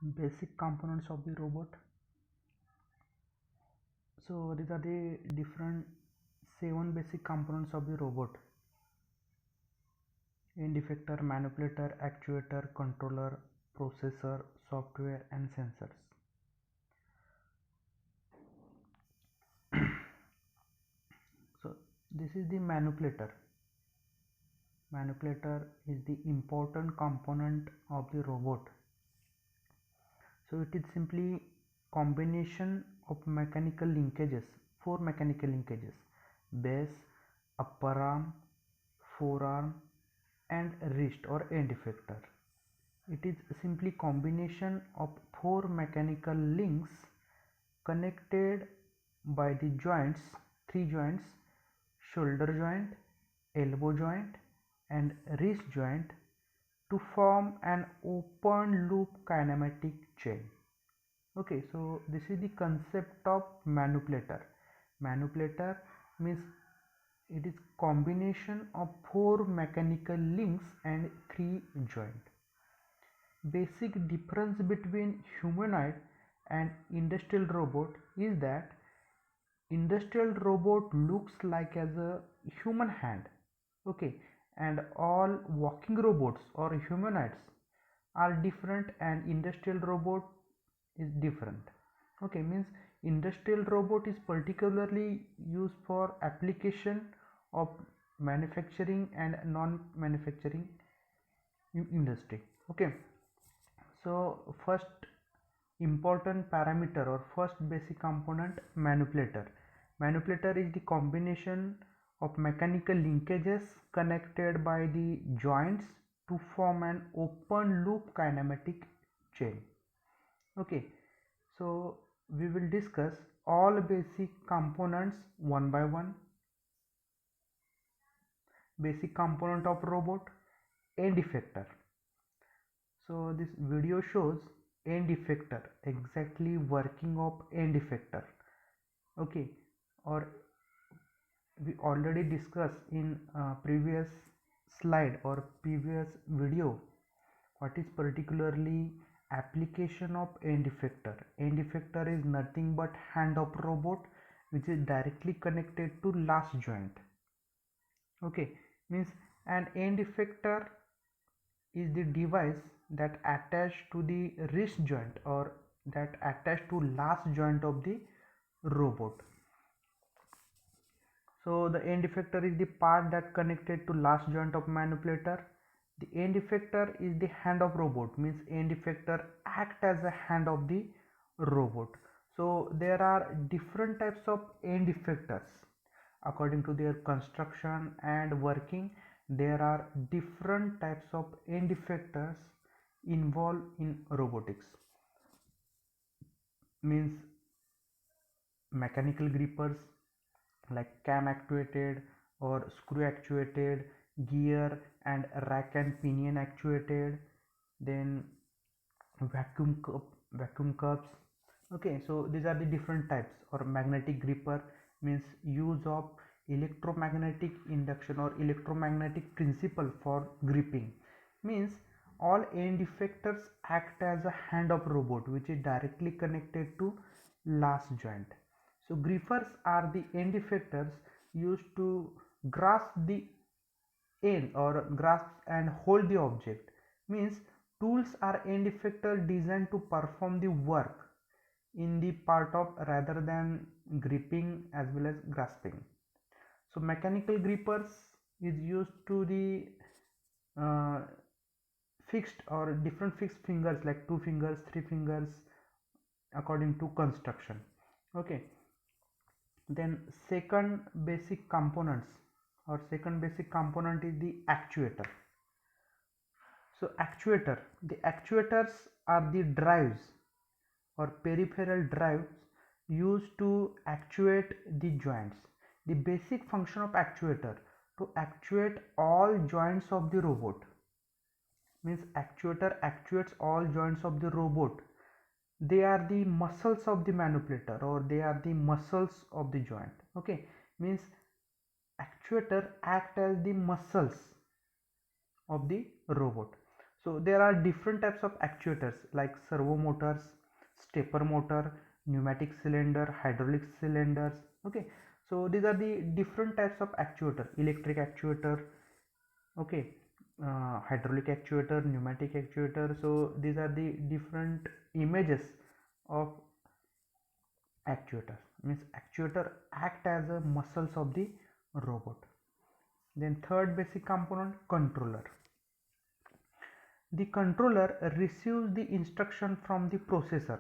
Basic components of the robot. So these are the different 7 basic components of the robot: end effector, manipulator, actuator, controller, processor, software and sensors. So this is the manipulator. Manipulator is the important component of the robot. So it is simply combination of mechanical linkages, 4 mechanical linkages: base, upper arm, forearm and wrist or end effector. It is simply combination of 4 mechanical links connected by the joints, 3 joints: shoulder joint, elbow joint and wrist joint, to form an open loop kinematic chain. Okay, so this is the concept of manipulator. Manipulator means it is combination of 4 mechanical links and 3 joint. Basic difference between humanoid and industrial robot is that industrial robot looks like as a human hand, okay, and all walking robots or humanoids are different and industrial robot is different. Okay, means industrial robot is particularly used for application of manufacturing and non-manufacturing industry. Okay, so first important parameter or first basic component: manipulator. Manipulator is the combination of mechanical linkages connected by the joints to form an open loop kinematic chain. Okay, so we will discuss all basic components one by one. Basic component of robot: end effector. So this video shows end effector, exactly working of end effector. Okay, or we already discussed in previous slide or previous video what is particularly application of end effector. End effector is nothing but hand of robot which is directly connected to last joint. Okay, means an end effector is the device that attached to the wrist joint or that attached to last joint of the robot. So the end effector is the part that connected to last joint of manipulator. The end effector is the hand of robot, means end effector act as a hand of the robot. So there are different types of end effectors according to their construction and working. There are different types of end effectors involved in robotics, means mechanical grippers like cam actuated or screw actuated, gear and rack and pinion actuated, then vacuum cups. Okay, so these are the different types. Or magnetic gripper means use of electromagnetic induction or electromagnetic principle for gripping, means all end effectors act as a hand of robot which is directly connected to last joint. So grippers are the end effectors used to grasp the end or grasp and hold the object, means tools are end effector designed to perform the work in the part of rather than gripping as well as grasping. So mechanical grippers is used to the uh, fixed or different fixed fingers like 2 fingers, 3 fingers according to construction. Okay, then second basic components or second basic component is the actuator. So the actuators are the drives or peripheral drives used to actuate the joints. The basic function of actuator: to actuate all joints of the robot, means actuator actuates all joints of the robot. They are the muscles of the manipulator or they are the muscles of the joint. Okay, means actuator act as the muscles of the robot. So there are different types of actuators like servo motors, stepper motor, pneumatic cylinder, hydraulic cylinders. Okay, so these are the different types of actuator: electric actuator, okay, hydraulic actuator, pneumatic actuator. So these are the different images of actuators. Means actuator act as a muscles of the robot. Then third basic component, controller. The controller receives the instruction from the processor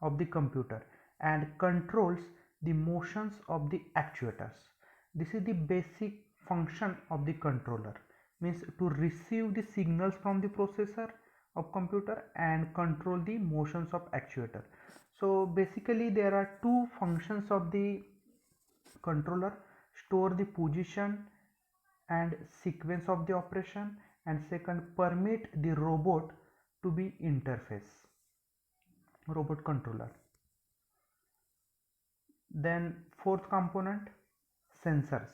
of the computer and controls the motions of the actuators. This is the basic function of the controller. Means to receive the signals from the processor of computer and control the motions of actuator. So basically there are two functions of the controller: store the position and sequence of the operation, and second, permit the robot to be interface, robot controller. Then fourth component, sensors.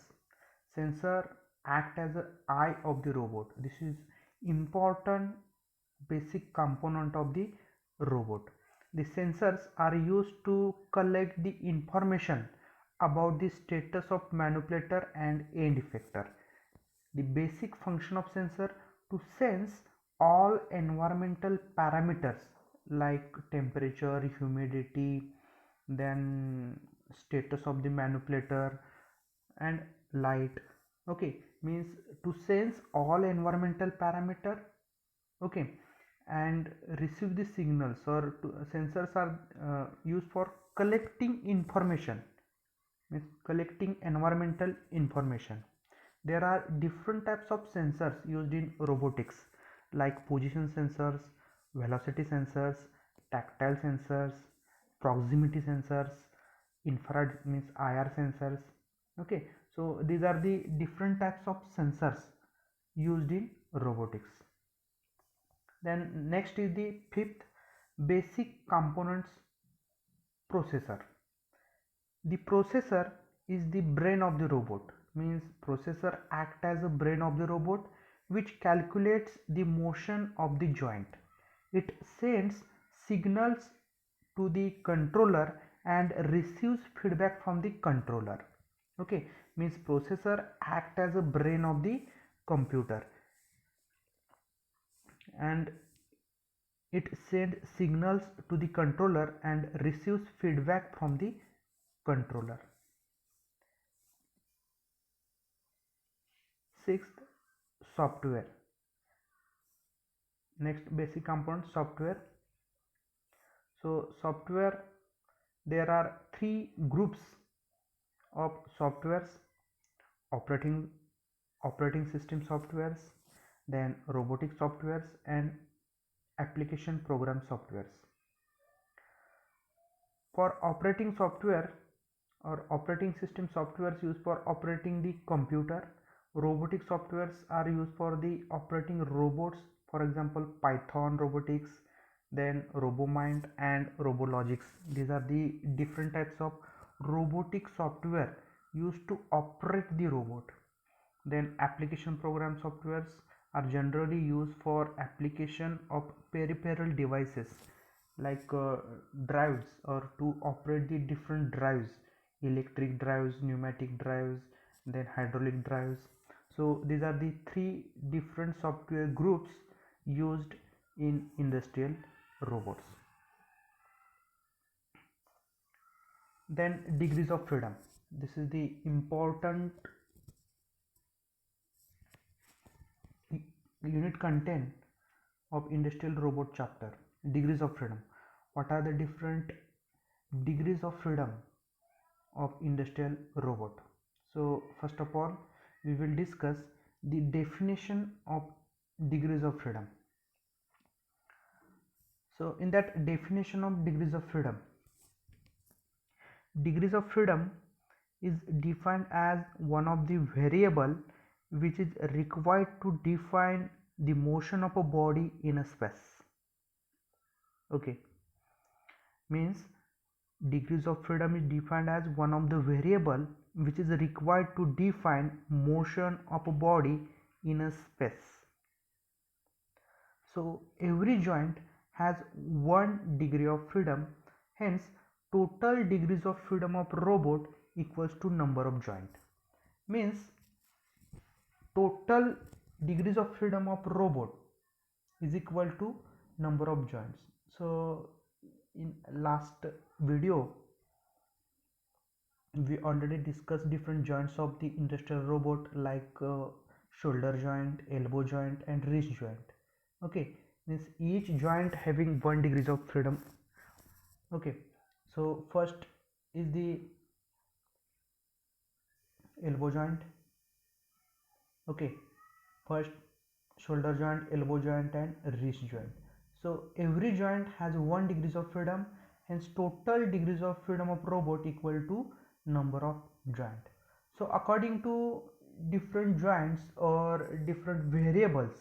Sensor act as an eye of the robot. This is important basic component of the robot. The sensors are used to collect the information about the status of manipulator and end effector. The basic function of sensor to sense all environmental parameters like temperature, humidity, then status of the manipulator and light. Okay, means to sense all environmental parameter, okay, and receive the signals, or sensors are used for collecting information, means collecting environmental information. There are different types of sensors used in robotics like position sensors, velocity sensors, tactile sensors, proximity sensors, infrared means IR sensors. Okay, so these are the different types of sensors used in robotics. Then next is the fifth basic components, processor. The processor is the brain of the robot. Means processor act as a brain of the robot which calculates the motion of the joint. It sends signals to the controller and receives feedback from the controller. Okay, means processor act as a brain of the computer and it sends signals to the controller and receives feedback from the controller. Sixth, software. Next basic component, software. So software, there are three groups of softwares: operating system softwares, then robotic softwares, and application program softwares. For operating software or operating system softwares used for operating the computer, robotic softwares are used for the operating robots, for example Python robotics, then RoboMind and RoboLogix. These are the different types of robotic software used to operate the robot. Then application program softwares are generally used for application of peripheral devices like drives, or to operate the different drives: electric drives, pneumatic drives, then hydraulic drives. So these are the three different software groups used in industrial robots. Then degrees of freedom. This is the important unit content of industrial robot chapter. Degrees of freedom. What are the different degrees of freedom of industrial robot? So first of all, we will discuss the definition of degrees of freedom. So in that definition of degrees of freedom is defined as one of the variable which is required to define the motion of a body in a space. Okay, means degrees of freedom is defined as one of the variable which is required to define motion of a body in a space. So every joint has 1 degree of freedom, hence total degrees of freedom of robot equals to number of joint. Means total degrees of freedom of robot is equal to number of joints. So in last video we already discussed different joints of the industrial robot, like shoulder joint, elbow joint and wrist joint. Okay, means each joint having 1 degree of freedom. Okay, so first is the elbow joint. Okay, first shoulder joint, elbow joint and wrist joint. So every joint has 1 degree of freedom, hence total degrees of freedom of robot equal to number of joint. So according to different joints or different variables,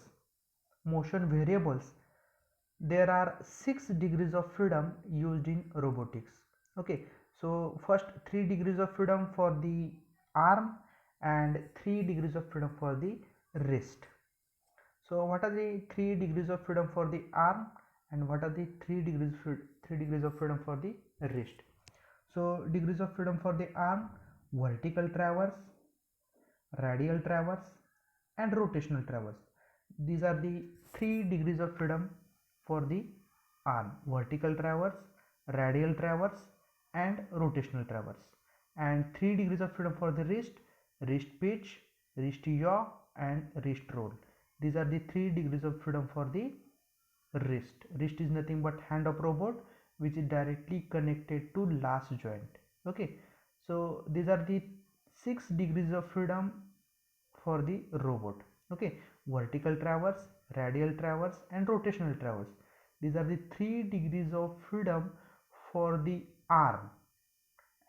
motion variables, there are 6 degrees of freedom used in robotics. Okay, so first 3 degrees of freedom for the arm and 3 degrees of freedom for the wrist. So what are the 3 degrees of freedom for the arm and what are the 3 degrees of freedom for the wrist? So degrees of freedom for the arm: vertical traverse, radial traverse and rotational traverse. These are the 3 degrees of freedom for the arm: vertical traverse, radial traverse and rotational traverse. And 3 degrees of freedom for the wrist: wrist pitch, wrist yaw and wrist roll. These are the 3 degrees of freedom for the wrist. Wrist is nothing but hand of robot which is directly connected to last joint. Okay, so these are the 6 degrees of freedom for the robot. Okay, vertical traverse, radial traverse and rotational traverse. These are the 3 degrees of freedom for the arm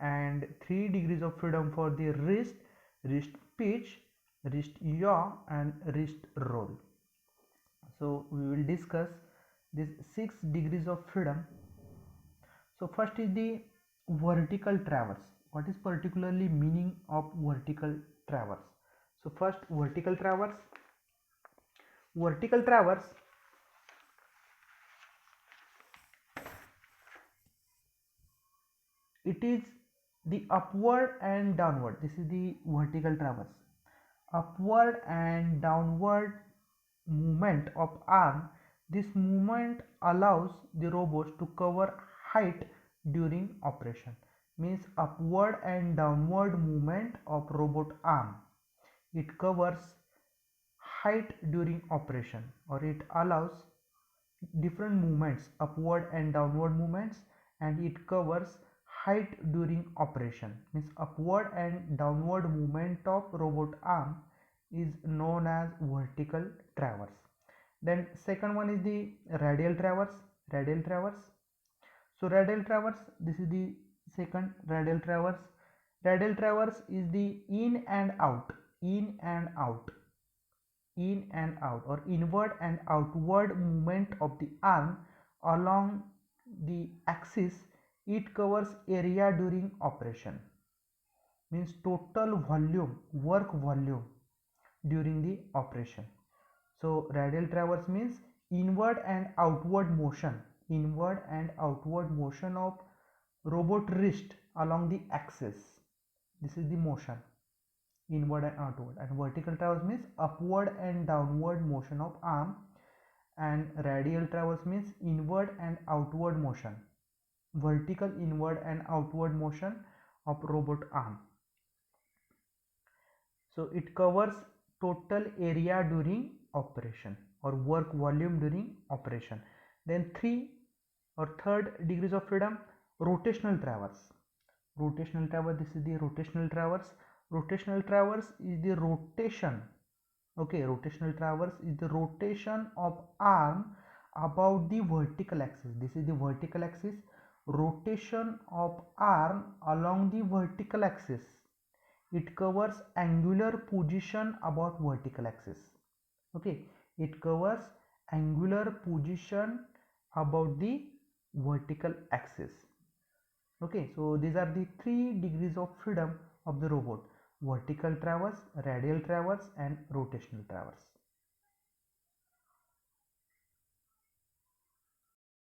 and 3 degrees of freedom for the wrist: wrist pitch, wrist yaw and wrist roll. So we will discuss these 6 degrees of freedom. So first is the vertical traverse. What is particularly meaning of vertical traverse? So first, vertical traverse. Vertical traverse it is the upward and downward. This is the vertical traverse. Upward and downward movement of arm. This movement allows the robots to cover height during operation. Means upward and downward movement of robot arm. It covers height during operation, or it allows different movements, upward and downward movements, and it covers height during operation. Means upward and downward movement of robot arm is known as vertical traverse. Then second one is the radial traverse. Radial traverse. So radial traverse, this is the second radial traverse. Radial traverse is the in and out, in and out, in and out, or inward and outward movement of the arm along the axis. It covers area during operation. Means total volume, work volume during the operation. So radial traverse means inward and outward motion, inward and outward motion of robot wrist along the axis. This is the motion, inward and outward. And vertical traverse means upward and downward motion of arm, and radial traverse means inward and outward motion, vertical inward and outward motion of robot arm. So it covers total area during operation or work volume during operation. Then third degrees of freedom, rotational traverse. Rotational traverse, this is the rotational traverse. Rotational traverse is the rotation. Okay, rotational traverse is the rotation of arm about the vertical axis. This is the vertical axis. Rotation of arm along the vertical axis. It covers angular position about vertical axis. Okay, it covers angular position about the vertical axis. Okay, so these are the 3 degrees of freedom of the robot: vertical traverse, radial traverse and rotational traverse.